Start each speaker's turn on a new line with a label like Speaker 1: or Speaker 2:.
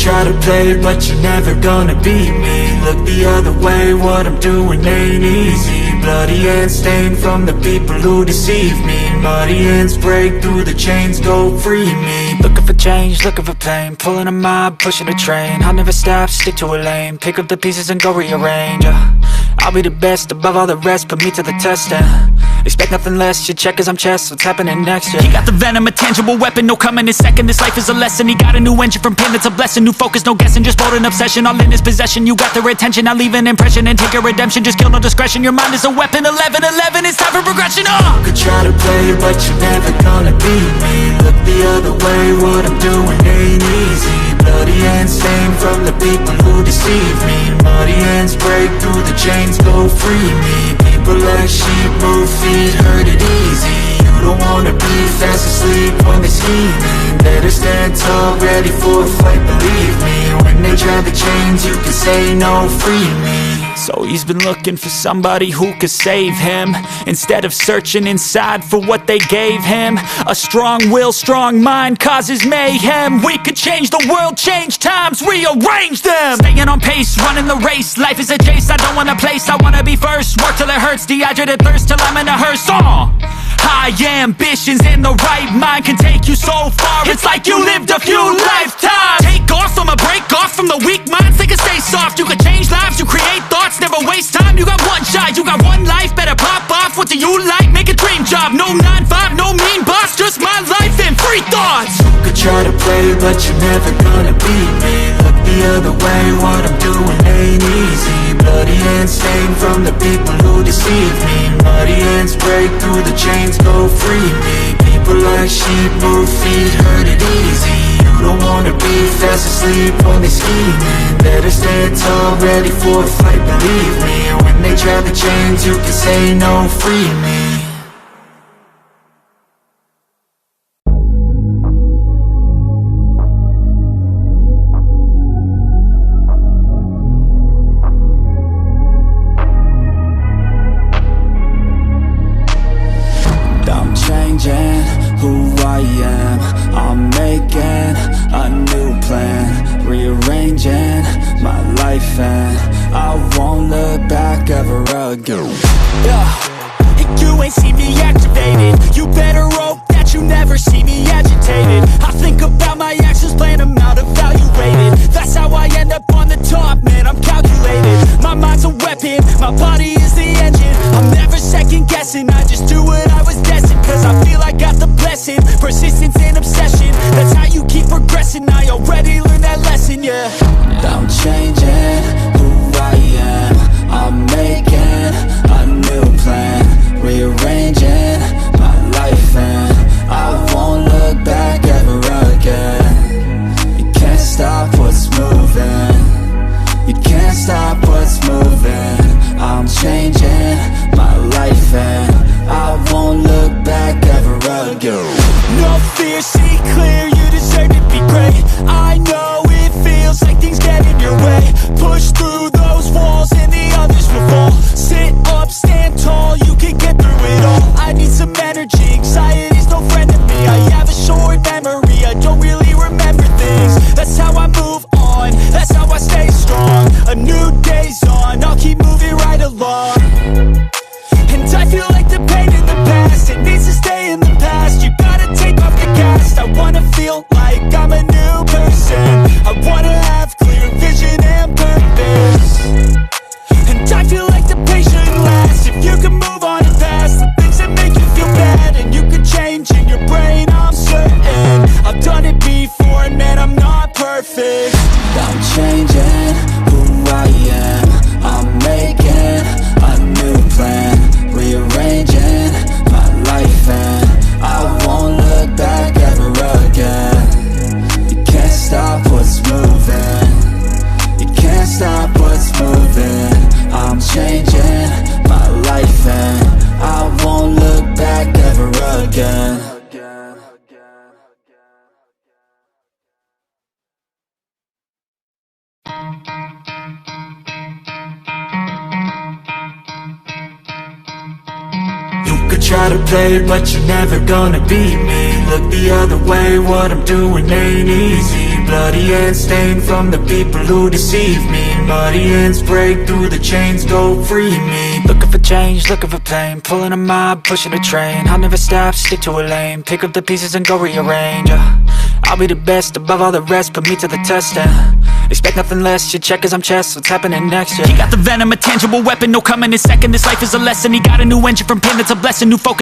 Speaker 1: try to play, but you're never gonna beat me. Look the other way, what I'm doing ain't easy. Bloody hands stained from the people who deceive me. Muddy hands break through the chains, go free me.
Speaker 2: Looking for change, looking for pain, pulling a mob, pushing a train. I'll never stop, stick to a lane, pick up the pieces and go rearrange. I'll be the best above all the rest, put me to the test and expect nothing less, your check is I'm chess, what's happening next, yeah. He got the venom, a tangible weapon, no coming in second. This life is a lesson, he got a new engine from pain, that's a blessing. New focus, no guessing, just bold and obsession, all in his possession. You got their attention, I'll leave an impression and take a redemption. Just kill, no discretion, your mind is a weapon. 11-11, it's time for progression,
Speaker 1: You could try to play, but you're never gonna beat me. Look the other way, what I'm doing ain't easy. Bloody hands stained from the people who deceive me. Muddy hands break through the chains, go free me. People like sheep move feet, hurt it easy. You don't wanna be fast asleep when they're scheming. Better stand tall, ready for a fight, believe me. When they drag the chains, you can say no, free me.
Speaker 2: So he's been looking for somebody who could save him, instead of searching inside for what they gave him. A strong will, strong mind causes mayhem. We could change the world, change times, rearrange them. Staying on pace, running the race. Life is a chase, I don't want a place, I wanna be first. Work till it hurts, dehydrated thirst till I'm in a hearse. High ambitions in the right mind can take you so far. It's like you lived a few lifetimes. Take off from a break off from the weak minds, they can stay soft. You can change lives, you create thoughts, never waste time. You got one shot, you got one life, better pop off. What do you like? Make a dream job. No 9-5, no mean boss, just my life and free thoughts.
Speaker 1: You could try to play, but you're never gonna beat me. Look the other way, what I'm doing ain't easy. Bloody hands stained from the people who deceive me. Muddy hands break through the chains, go free me. People like sheep move feet, hurt it easy. You don't wanna be fast asleep when they're scheming. Better stand tall, ready for a fight, believe me. When they drag the chains, you can say no, free me.
Speaker 2: Who I am, I'm making a new plan, rearranging my life and I won't look back ever again. And you ain't see me activated, you better hope that you never see me agitated. I think about my actions, plan them out, evaluated. That's how I end up on the top, man, I'm calculated. My mind's a weapon, my body is the engine. I'm never second guessing, I just do what I was destined. Cause I feel I got the blessing, persistence and obsession. That's how you keep progressing, I already learned that lesson, yeah. I'm changing who I am, I'm making a new plan, rearranging my life and I won't look back ever again. You can't stop what's moving, you can't stop what's moving. I'm changing my life and I won't look back ever again. No fear, see clear, you deserve to be great. I know it feels like things get in your way. Push through those walls and the others will fall. Sit up, stand tall, you can get through it all. I need some energy, anxiety's no friend to me. I have a short memory, I don't really remember things. That's how I move on, that's how I stay strong. A new day's on, I'll keep moving right along. And I feel like the pain in the past, it needs to stay in the past. You gotta take off the cast. I wanna feel like I'm a new person. I wanna have clear vision and purpose. And I feel like the pain shouldn't last. If you can move on and past the things that make you feel bad, and you can change in your brain, I'm certain. I've done it before, and man, I'm not perfect. I'm changing who I am, I'm making a new plan, rearranging my life and I won't look back ever again. You can't stop what's moving, you can't stop what's moving. I'm changing my life and I won't look back ever again.
Speaker 1: Try to play, but you're never gonna beat me. Look the other way, what I'm doing ain't easy. Bloody hands stained from the people who deceive me. Muddy hands break through the chains, go free me.
Speaker 2: Looking for change, looking for pain, pulling a mob, pushing a train. I'll never stop, stick to a lane, pick up the pieces and go rearrange. I'll be the best above all the rest, put me to the test and expect nothing less. Your check is I'm chess, what's happening next? Yeah. He got the venom, a tangible weapon, no coming in second. This life is a lesson. He got a new engine from pain, that's a blessing. New focus.